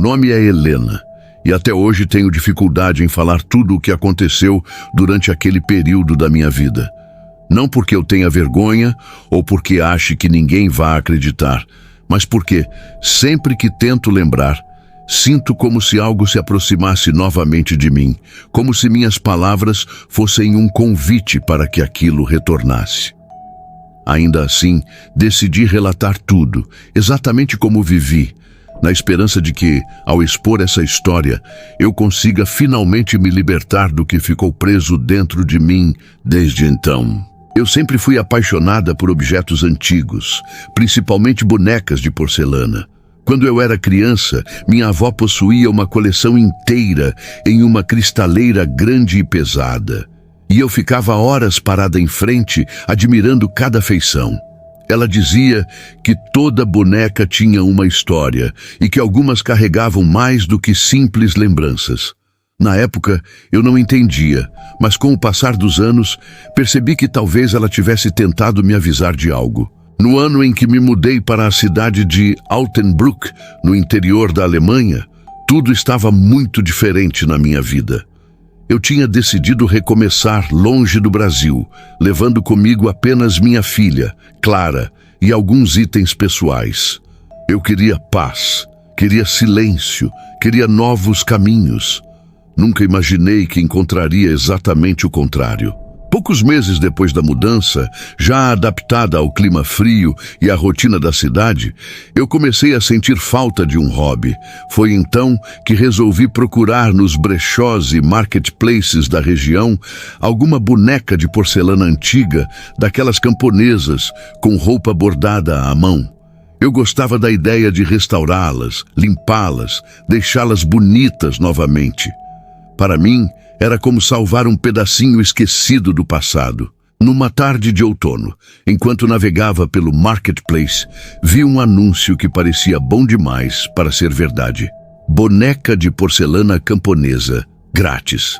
nome é Helena, e até hoje tenho dificuldade em falar tudo o que aconteceu durante aquele período da minha vida. Não porque eu tenha vergonha ou porque ache que ninguém vá acreditar, mas porque, sempre que tento lembrar, sinto como se algo se aproximasse novamente de mim, como se minhas palavras fossem um convite para que aquilo retornasse. Ainda assim, decidi relatar tudo, exatamente como vivi, na esperança de que, ao expor essa história, eu consiga finalmente me libertar do que ficou preso dentro de mim desde então. Eu sempre fui apaixonada por objetos antigos, principalmente bonecas de porcelana. Quando eu era criança, minha avó possuía uma coleção inteira em uma cristaleira grande e pesada. E eu ficava horas parada em frente, admirando cada feição. Ela dizia que toda boneca tinha uma história e que algumas carregavam mais do que simples lembranças. Na época, eu não entendia, mas com o passar dos anos, percebi que talvez ela tivesse tentado me avisar de algo. No ano em que me mudei para a cidade de Altenbruck, no interior da Alemanha, tudo estava muito diferente na minha vida. Eu tinha decidido recomeçar longe do Brasil, levando comigo apenas minha filha, Clara, e alguns itens pessoais. Eu queria paz, queria silêncio, queria novos caminhos. Nunca imaginei que encontraria exatamente o contrário. Poucos meses depois da mudança, já adaptada ao clima frio e à rotina da cidade, eu comecei a sentir falta de um hobby. Foi então que resolvi procurar nos brechós e marketplaces da região alguma boneca de porcelana antiga, daquelas camponesas, com roupa bordada à mão. Eu gostava da ideia de restaurá-las, limpá-las, deixá-las bonitas novamente. Para mim, era como salvar um pedacinho esquecido do passado. Numa tarde de outono, enquanto navegava pelo marketplace, vi um anúncio que parecia bom demais para ser verdade. Boneca de porcelana camponesa, grátis.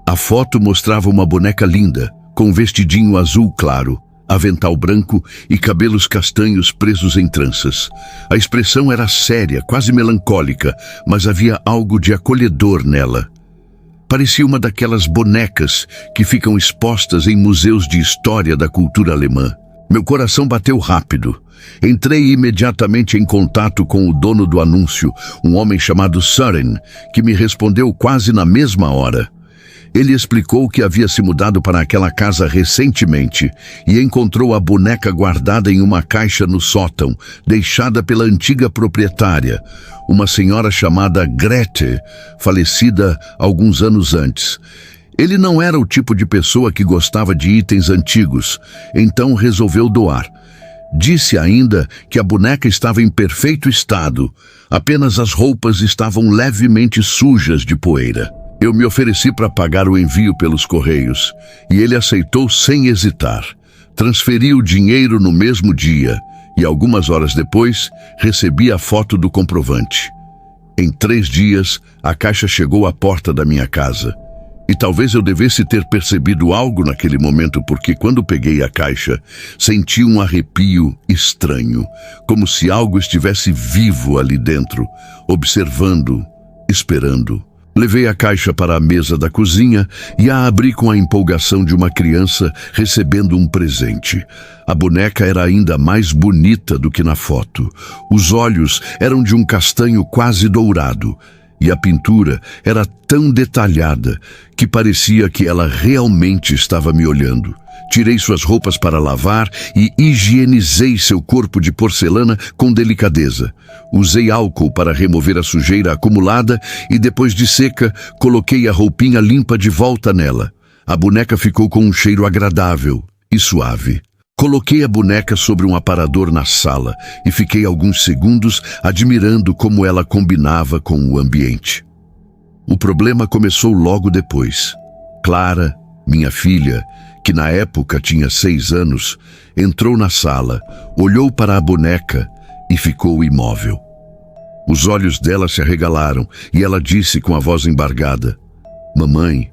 A foto mostrava uma boneca linda, com um vestidinho azul claro, avental branco e cabelos castanhos presos em tranças. A expressão era séria, quase melancólica, mas havia algo de acolhedor nela. Parecia uma daquelas bonecas que ficam expostas em museus de história da cultura alemã. Meu coração bateu rápido. Entrei imediatamente em contato com o dono do anúncio, um homem chamado Søren, que me respondeu quase na mesma hora. Ele explicou que havia se mudado para aquela casa recentemente e encontrou a boneca guardada em uma caixa no sótão, deixada pela antiga proprietária, uma senhora chamada Grete, falecida alguns anos antes. Ele não era o tipo de pessoa que gostava de itens antigos, então resolveu doar. Disse ainda que a boneca estava em perfeito estado, apenas as roupas estavam levemente sujas de poeira. Eu me ofereci para pagar o envio pelos correios, e ele aceitou sem hesitar. Transferi o dinheiro no mesmo dia, e algumas horas depois, recebi a foto do comprovante. Em 3 dias, a caixa chegou à porta da minha casa. E talvez eu devesse ter percebido algo naquele momento, porque quando peguei a caixa, senti um arrepio estranho, como se algo estivesse vivo ali dentro, observando, esperando. Levei a caixa para a mesa da cozinha e a abri com a empolgação de uma criança recebendo um presente. A boneca era ainda mais bonita do que na foto. Os olhos eram de um castanho quase dourado e a pintura era tão detalhada que parecia que ela realmente estava me olhando. Tirei suas roupas para lavar e higienizei seu corpo de porcelana com delicadeza. Usei álcool para remover a sujeira acumulada e, depois de seca, coloquei a roupinha limpa de volta nela. A boneca ficou com um cheiro agradável e suave. Coloquei a boneca sobre um aparador na sala e fiquei alguns segundos admirando como ela combinava com o ambiente. O problema começou logo depois. Clara, minha filha, que na época tinha 6 anos, entrou na sala, olhou para a boneca e ficou imóvel. Os olhos dela se arregalaram e ela disse com a voz embargada: "Mamãe,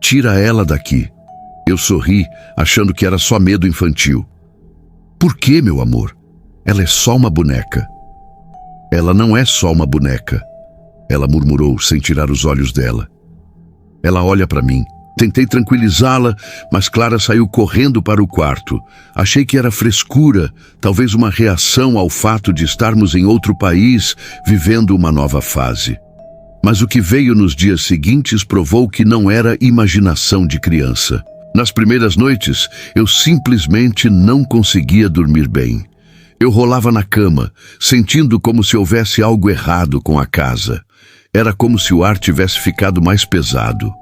tira ela daqui." Eu sorri, achando que era só medo infantil. "Por quê, meu amor? Ela é só uma boneca." "Ela não é só uma boneca. ela murmurou sem tirar os olhos dela. Ela olha para mim. Tentei tranquilizá-la, mas Clara saiu correndo para o quarto. Achei que era frescura, talvez uma reação ao fato de estarmos em outro país, vivendo uma nova fase. Mas o que veio nos dias seguintes provou que não era imaginação de criança. Nas primeiras noites, eu simplesmente não conseguia dormir bem. Eu rolava na cama, sentindo como se houvesse algo errado com a casa. Era como se o ar tivesse ficado mais pesado.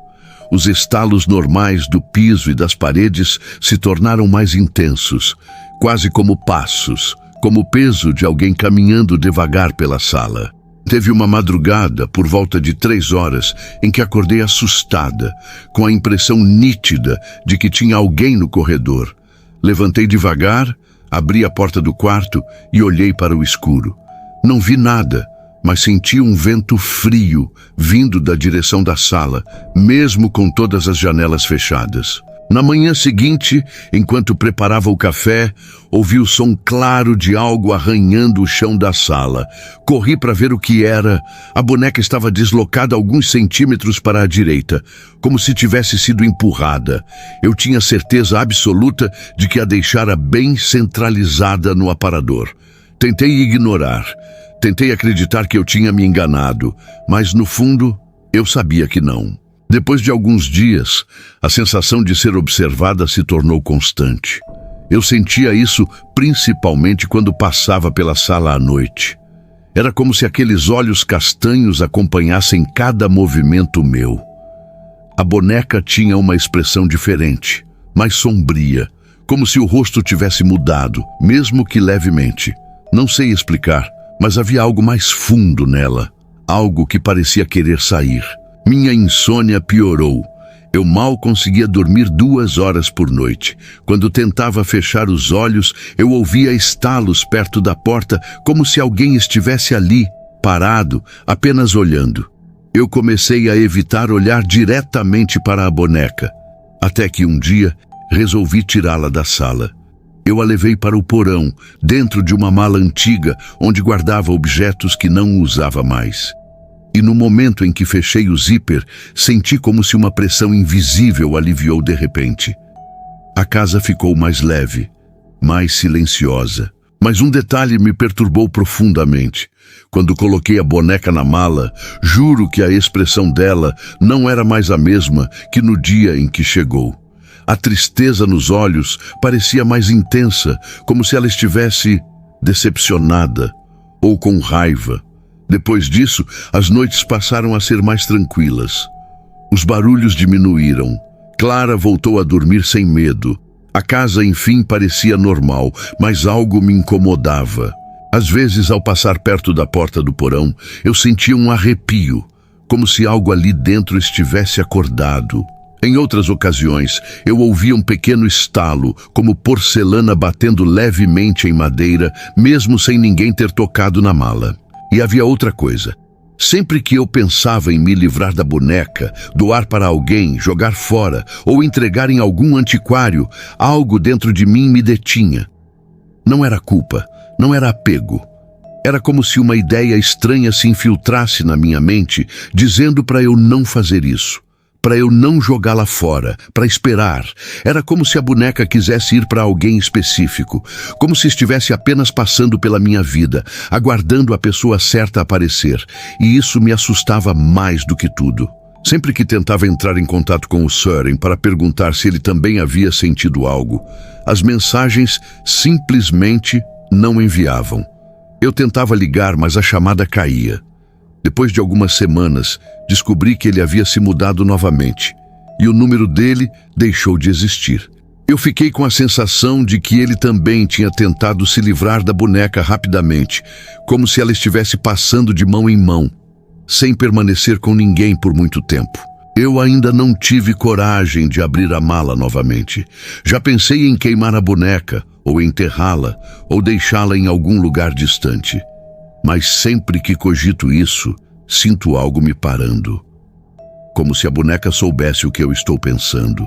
Os estalos normais do piso e das paredes se tornaram mais intensos, quase como passos, como o peso de alguém caminhando devagar pela sala. Teve uma madrugada, por volta de 3 horas, em que acordei assustada, com a impressão nítida de que tinha alguém no corredor. Levantei devagar, abri a porta do quarto e olhei para o escuro. Não vi nada, mas senti um vento frio vindo da direção da sala, mesmo com todas as janelas fechadas. Na manhã seguinte, enquanto preparava o café, ouvi o som claro de algo arranhando o chão da sala. Corri para ver o que era. A boneca estava deslocada alguns centímetros para a direita, como se tivesse sido empurrada. Eu tinha certeza absoluta de que a deixara bem centralizada no aparador. Tentei ignorar. Tentei acreditar que eu tinha me enganado, mas no fundo, eu sabia que não. Depois de alguns dias, a sensação de ser observada se tornou constante. Eu sentia isso principalmente quando passava pela sala à noite. Era como se aqueles olhos castanhos acompanhassem cada movimento meu. A boneca tinha uma expressão diferente, mais sombria, como se o rosto tivesse mudado, mesmo que levemente. Não sei explicar, mas havia algo mais fundo nela, algo que parecia querer sair. Minha insônia piorou. Eu mal conseguia dormir 2 horas por noite. Quando tentava fechar os olhos, eu ouvia estalos perto da porta, como se alguém estivesse ali, parado, apenas olhando. Eu comecei a evitar olhar diretamente para a boneca, até que um dia resolvi tirá-la da sala. Eu a levei para o porão, dentro de uma mala antiga, onde guardava objetos que não usava mais. E no momento em que fechei o zíper, senti como se uma pressão invisível aliviou de repente. A casa ficou mais leve, mais silenciosa. Mas um detalhe me perturbou profundamente. Quando coloquei a boneca na mala, juro que a expressão dela não era mais a mesma que no dia em que chegou. A tristeza nos olhos parecia mais intensa, como se ela estivesse decepcionada ou com raiva. Depois disso, as noites passaram a ser mais tranquilas. Os barulhos diminuíram. Clara voltou a dormir sem medo. A casa, enfim, parecia normal, mas algo me incomodava. Às vezes, ao passar perto da porta do porão, eu sentia um arrepio, como se algo ali dentro estivesse acordado. Em outras ocasiões, eu ouvia um pequeno estalo, como porcelana batendo levemente em madeira, mesmo sem ninguém ter tocado na mala. E havia outra coisa. Sempre que eu pensava em me livrar da boneca, doar para alguém, jogar fora ou entregar em algum antiquário, algo dentro de mim me detinha. Não era culpa, não era apego. Era como se uma ideia estranha se infiltrasse na minha mente, dizendo para eu não fazer isso, para eu não jogá-la fora, para esperar. Era como se a boneca quisesse ir para alguém específico, como se estivesse apenas passando pela minha vida, aguardando a pessoa certa aparecer, e isso me assustava mais do que tudo. Sempre que tentava entrar em contato com o Søren para perguntar se ele também havia sentido algo, as mensagens simplesmente não enviavam. Eu tentava ligar, mas a chamada caía. Depois de algumas semanas, descobri que ele havia se mudado novamente, e o número dele deixou de existir. Eu fiquei com a sensação de que ele também tinha tentado se livrar da boneca rapidamente, como se ela estivesse passando de mão em mão, sem permanecer com ninguém por muito tempo. Eu ainda não tive coragem de abrir a mala novamente. Já pensei em queimar a boneca, ou enterrá-la, ou deixá-la em algum lugar distante. Mas sempre que cogito isso, sinto algo me parando. Como se a boneca soubesse o que eu estou pensando.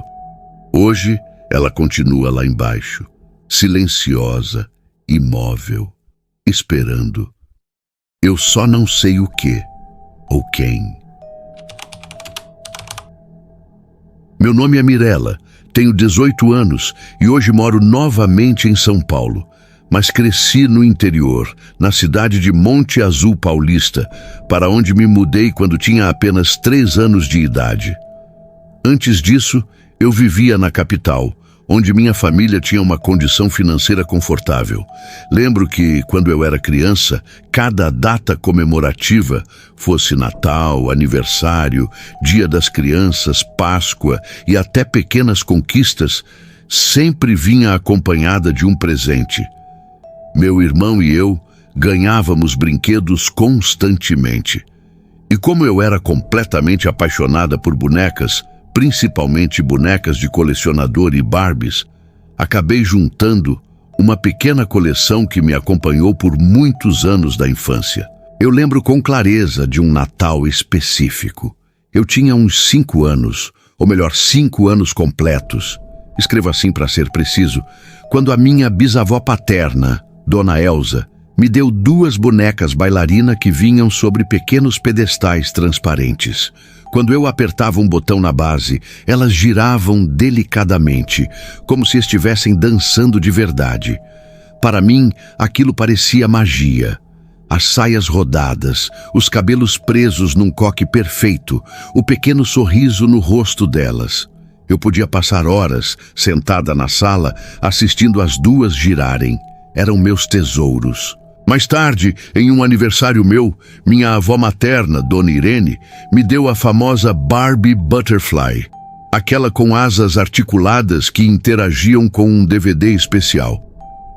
Hoje, ela continua lá embaixo, silenciosa, imóvel, esperando. Eu só não sei o quê. ou quem. Meu nome é Mirella, tenho 18 anos e hoje moro novamente em São Paulo, mas cresci no interior, na cidade de Monte Azul Paulista, para onde me mudei quando tinha apenas 3 anos de idade. Antes disso, eu vivia na capital, onde minha família tinha uma condição financeira confortável. Lembro que, quando eu era criança, cada data comemorativa, fosse Natal, aniversário, Dia das Crianças, Páscoa e até pequenas conquistas, sempre vinha acompanhada de um presente. Meu irmão e eu ganhávamos brinquedos constantemente. E como eu era completamente apaixonada por bonecas, principalmente bonecas de colecionador e Barbies, acabei juntando uma pequena coleção que me acompanhou por muitos anos da infância. Eu lembro com clareza de um Natal específico. Eu tinha uns 5 anos, ou melhor, 5 anos completos, escrevo assim para ser preciso, quando a minha bisavó paterna, Dona Elza, me deu 2 bonecas bailarina que vinham sobre pequenos pedestais transparentes. Quando eu apertava um botão na base, elas giravam delicadamente, como se estivessem dançando de verdade. Para mim, aquilo parecia magia. As saias rodadas, os cabelos presos num coque perfeito, o pequeno sorriso no rosto delas. Eu podia passar horas, sentada na sala, assistindo as 2 girarem. Eram meus tesouros. Mais tarde, em um aniversário meu, minha avó materna, Dona Irene, me deu a famosa Barbie Butterfly, aquela com asas articuladas que interagiam com um DVD especial.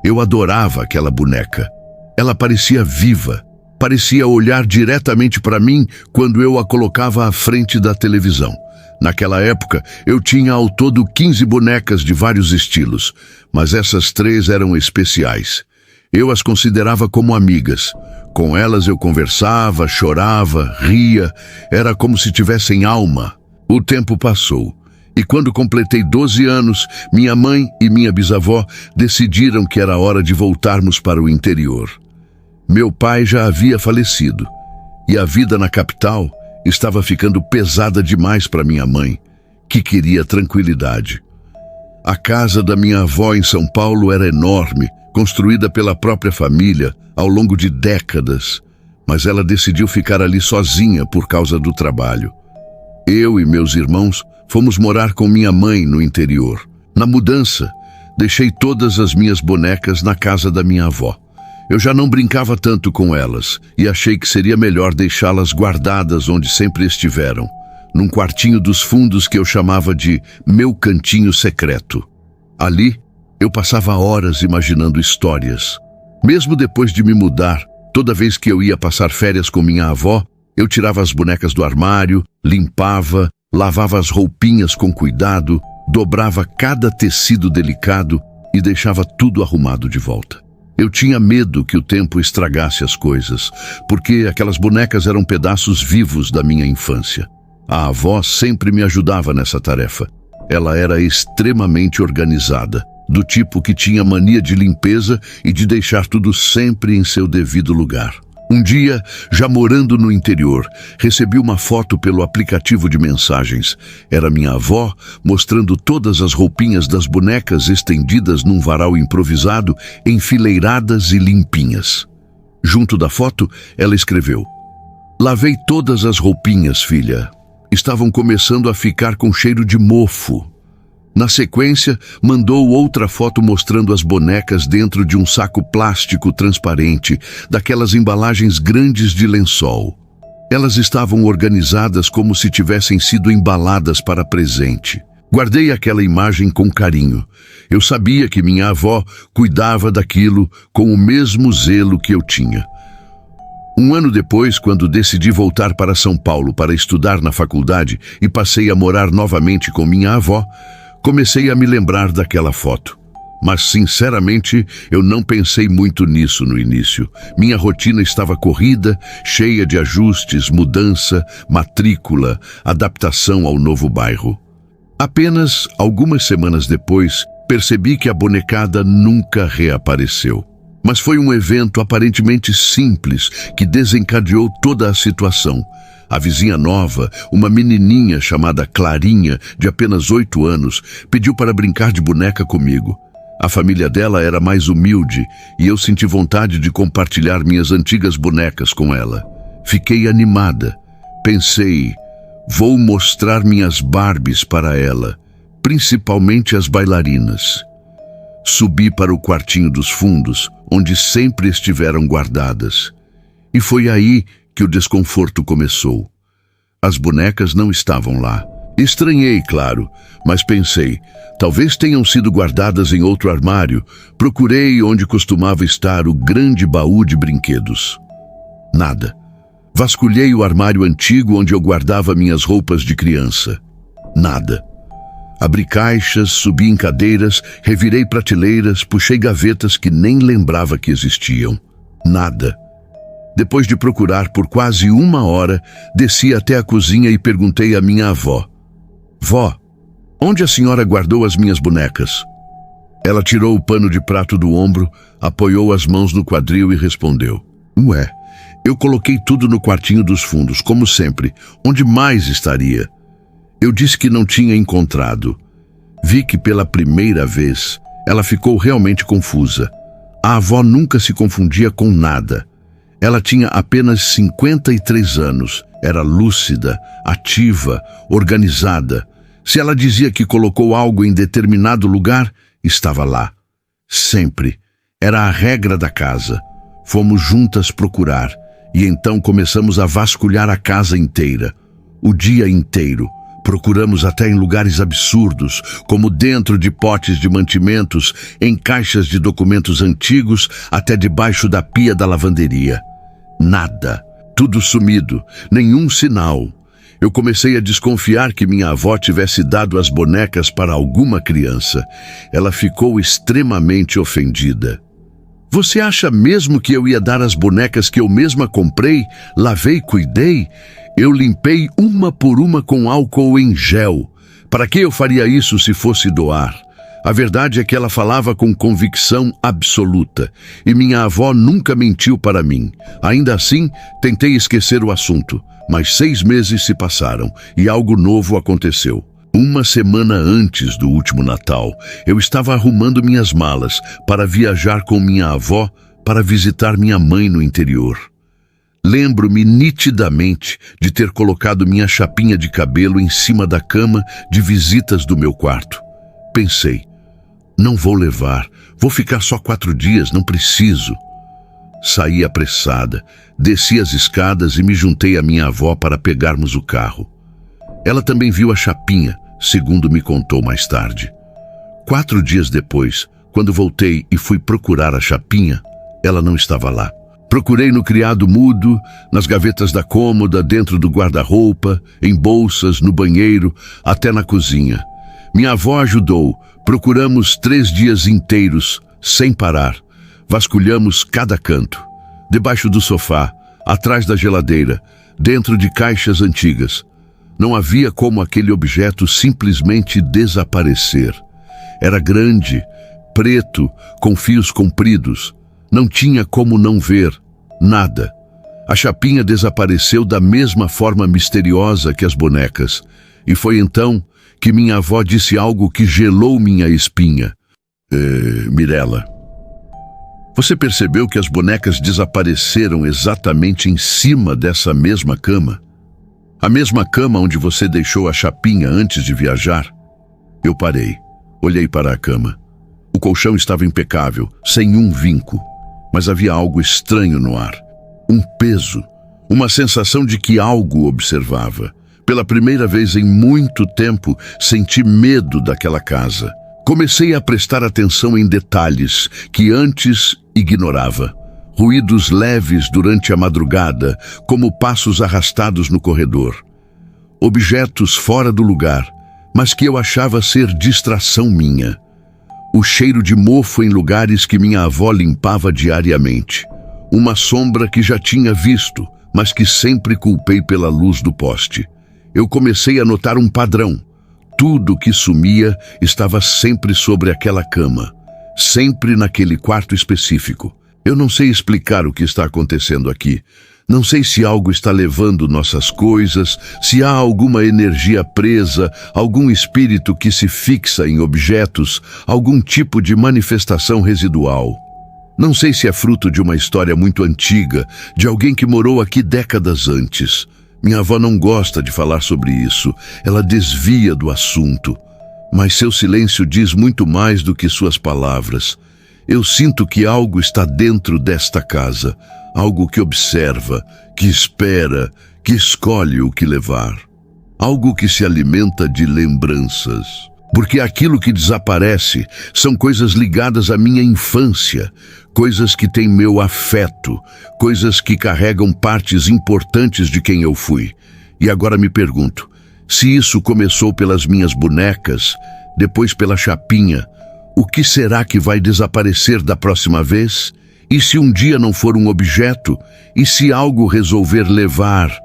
Eu adorava aquela boneca. Ela parecia viva, parecia olhar diretamente para mim quando eu a colocava à frente da televisão. Naquela época, eu tinha ao todo 15 bonecas de vários estilos, mas essas 3 eram especiais. Eu as considerava como amigas. Com elas eu conversava, chorava, ria. Era como se tivessem alma. O tempo passou. E quando completei 12 anos, minha mãe e minha bisavó decidiram que era hora de voltarmos para o interior. Meu pai já havia falecido. E a vida na capital estava ficando pesada demais para minha mãe, que queria tranquilidade. A casa da minha avó em São Paulo era enorme, construída pela própria família ao longo de décadas, mas ela decidiu ficar ali sozinha por causa do trabalho. Eu e meus irmãos fomos morar com minha mãe no interior. Na mudança, deixei todas as minhas bonecas na casa da minha avó. Eu já não brincava tanto com elas e achei que seria melhor deixá-las guardadas onde sempre estiveram, num quartinho dos fundos que eu chamava de meu cantinho secreto. Ali, eu passava horas imaginando histórias. Mesmo depois de me mudar, toda vez que eu ia passar férias com minha avó, eu tirava as bonecas do armário, limpava, lavava as roupinhas com cuidado, dobrava cada tecido delicado e deixava tudo arrumado de volta. Eu tinha medo que o tempo estragasse as coisas, porque aquelas bonecas eram pedaços vivos da minha infância. A avó sempre me ajudava nessa tarefa. Ela era extremamente organizada, do tipo que tinha mania de limpeza e de deixar tudo sempre em seu devido lugar. Um dia, já morando no interior, recebi uma foto pelo aplicativo de mensagens. Era minha avó mostrando todas as roupinhas das bonecas estendidas num varal improvisado, enfileiradas e limpinhas. Junto da foto, ela escreveu: "Lavei todas as roupinhas, filha. Estavam começando a ficar com cheiro de mofo." Na sequência, mandou outra foto mostrando as bonecas dentro de um saco plástico transparente, daquelas embalagens grandes de lençol. Elas estavam organizadas como se tivessem sido embaladas para presente. Guardei aquela imagem com carinho. Eu sabia que minha avó cuidava daquilo com o mesmo zelo que eu tinha. Um ano depois, quando decidi voltar para São Paulo para estudar na faculdade e passei a morar novamente com minha avó, comecei a me lembrar daquela foto. Mas, sinceramente, eu não pensei muito nisso no início. Minha rotina estava corrida, cheia de ajustes, mudança, matrícula, adaptação ao novo bairro. Apenas algumas semanas depois, percebi que a bonecada nunca reapareceu. Mas foi um evento aparentemente simples que desencadeou toda a situação. A vizinha nova, uma menininha chamada Clarinha, de apenas 8 anos, pediu para brincar de boneca comigo. A família dela era mais humilde e eu senti vontade de compartilhar minhas antigas bonecas com ela. Fiquei animada. Pensei, vou mostrar minhas Barbies para ela, principalmente as bailarinas. Subi para o quartinho dos fundos, onde sempre estiveram guardadas. E foi aí que o desconforto começou. As bonecas não estavam lá. Estranhei, claro, mas pensei, talvez tenham sido guardadas em outro armário. Procurei onde costumava estar o grande baú de brinquedos. Nada. Vasculhei o armário antigo onde eu guardava minhas roupas de criança. Nada. Abri caixas, subi em cadeiras, revirei prateleiras, puxei gavetas que nem lembrava que existiam. Nada. Depois de procurar por quase 1 hora, desci até a cozinha e perguntei à minha avó: Vó, onde a senhora guardou as minhas bonecas? Ela tirou o pano de prato do ombro, apoiou as mãos no quadril e respondeu: Ué, eu coloquei tudo no quartinho dos fundos, como sempre. Onde mais estaria? Eu disse que não tinha encontrado. Vi que pela primeira vez ela ficou realmente confusa. A avó nunca se confundia com nada. Ela tinha apenas 53 anos, era lúcida, ativa, organizada. Se ela dizia que colocou algo em determinado lugar, estava lá. Sempre. Era a regra da casa. Fomos juntas procurar, e então começamos a vasculhar a casa inteira. O dia inteiro. Procuramos até em lugares absurdos, como dentro de potes de mantimentos, em caixas de documentos antigos, até debaixo da pia da lavanderia. Nada. Tudo sumido. Nenhum sinal. Eu comecei a desconfiar que minha avó tivesse dado as bonecas para alguma criança. Ela ficou extremamente ofendida. Você acha mesmo que eu ia dar as bonecas que eu mesma comprei, lavei e cuidei? Eu limpei uma por uma com álcool em gel. Para que eu faria isso se fosse doar? A verdade é que ela falava com convicção absoluta, e minha avó nunca mentiu para mim. Ainda assim, tentei esquecer o assunto, mas 6 meses se passaram e algo novo aconteceu. 1 semana antes do último Natal, eu estava arrumando minhas malas para viajar com minha avó para visitar minha mãe no interior. Lembro-me nitidamente de ter colocado minha chapinha de cabelo em cima da cama de visitas do meu quarto. Pensei, não vou levar, vou ficar só 4 dias, não preciso. Saí apressada, desci as escadas e me juntei à minha avó para pegarmos o carro. Ela também viu a chapinha, segundo me contou mais tarde. 4 dias depois, quando voltei e fui procurar a chapinha, ela não estava lá. Procurei no criado mudo, nas gavetas da cômoda, dentro do guarda-roupa, em bolsas, no banheiro, até na cozinha. Minha avó ajudou. Procuramos 3 dias inteiros, sem parar. Vasculhamos cada canto. Debaixo do sofá, atrás da geladeira, dentro de caixas antigas. Não havia como aquele objeto simplesmente desaparecer. Era grande, preto, com fios compridos. Não tinha como não ver nada. A chapinha desapareceu da mesma forma misteriosa que as bonecas. E foi então que minha avó disse algo que gelou minha espinha. Mirella, você percebeu que as bonecas desapareceram exatamente em cima dessa mesma cama? A mesma cama onde você deixou a chapinha antes de viajar? Eu parei, olhei para a cama. O colchão estava impecável, sem um vinco. Mas havia algo estranho no ar. Um peso, uma sensação de que algo observava. Pela primeira vez em muito tempo, senti medo daquela casa. Comecei a prestar atenção em detalhes que antes ignorava. Ruídos leves durante a madrugada, como passos arrastados no corredor. Objetos fora do lugar, mas que eu achava ser distração minha. O cheiro de mofo em lugares que minha avó limpava diariamente. Uma sombra que já tinha visto, mas que sempre culpei pela luz do poste. Eu comecei a notar um padrão. Tudo que sumia estava sempre sobre aquela cama. Sempre naquele quarto específico. Eu não sei explicar o que está acontecendo aqui. Não sei se algo está levando nossas coisas, se há alguma energia presa, algum espírito que se fixa em objetos, algum tipo de manifestação residual. Não sei se é fruto de uma história muito antiga, de alguém que morou aqui décadas antes. Minha avó não gosta de falar sobre isso, ela desvia do assunto. Mas seu silêncio diz muito mais do que suas palavras. Eu sinto que algo está dentro desta casa, algo que observa, que espera, que escolhe o que levar. Algo que se alimenta de lembranças. Porque aquilo que desaparece são coisas ligadas à minha infância, coisas que têm meu afeto, coisas que carregam partes importantes de quem eu fui. E agora me pergunto, se isso começou pelas minhas bonecas, depois pela chapinha, o que será que vai desaparecer da próxima vez? E se um dia não for um objeto? E se algo resolver levar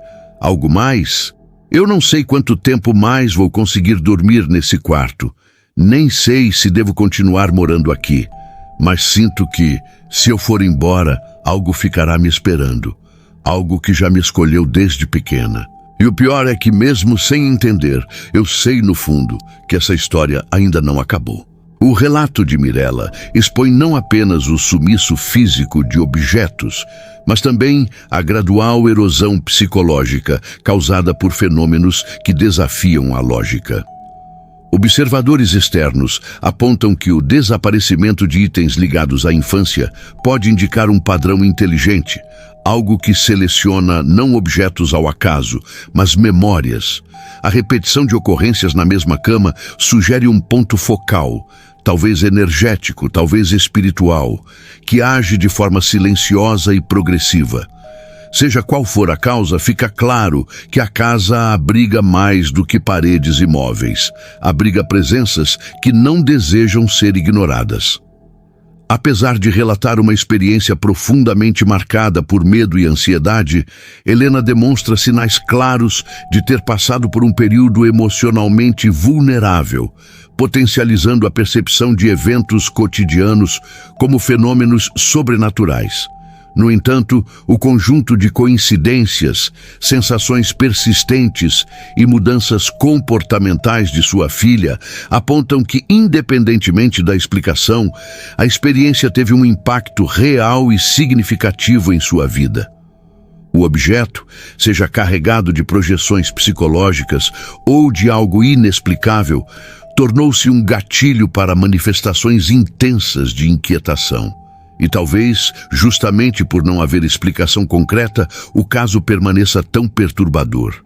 algo mais? Eu não sei quanto tempo mais vou conseguir dormir nesse quarto. Nem sei se devo continuar morando aqui. Mas sinto que, se eu for embora, algo ficará me esperando. Algo que já me escolheu desde pequena. E o pior é que, mesmo sem entender, eu sei no fundo que essa história ainda não acabou. O relato de Mirella expõe não apenas o sumiço físico de objetos, mas também a gradual erosão psicológica causada por fenômenos que desafiam a lógica. Observadores externos apontam que o desaparecimento de itens ligados à infância pode indicar um padrão inteligente, algo que seleciona não objetos ao acaso, mas memórias. A repetição de ocorrências na mesma cama sugere um ponto focal, talvez energético, talvez espiritual, que age de forma silenciosa e progressiva. Seja qual for a causa, fica claro que a casa abriga mais do que paredes e móveis. Abriga presenças que não desejam ser ignoradas. Apesar de relatar uma experiência profundamente marcada por medo e ansiedade, Helena demonstra sinais claros de ter passado por um período emocionalmente vulnerável, potencializando a percepção de eventos cotidianos como fenômenos sobrenaturais. No entanto, o conjunto de coincidências, sensações persistentes e mudanças comportamentais de sua filha apontam que, independentemente da explicação, a experiência teve um impacto real e significativo em sua vida. O objeto, seja carregado de projeções psicológicas ou de algo inexplicável, tornou-se um gatilho para manifestações intensas de inquietação. E talvez, justamente por não haver explicação concreta, o caso permaneça tão perturbador.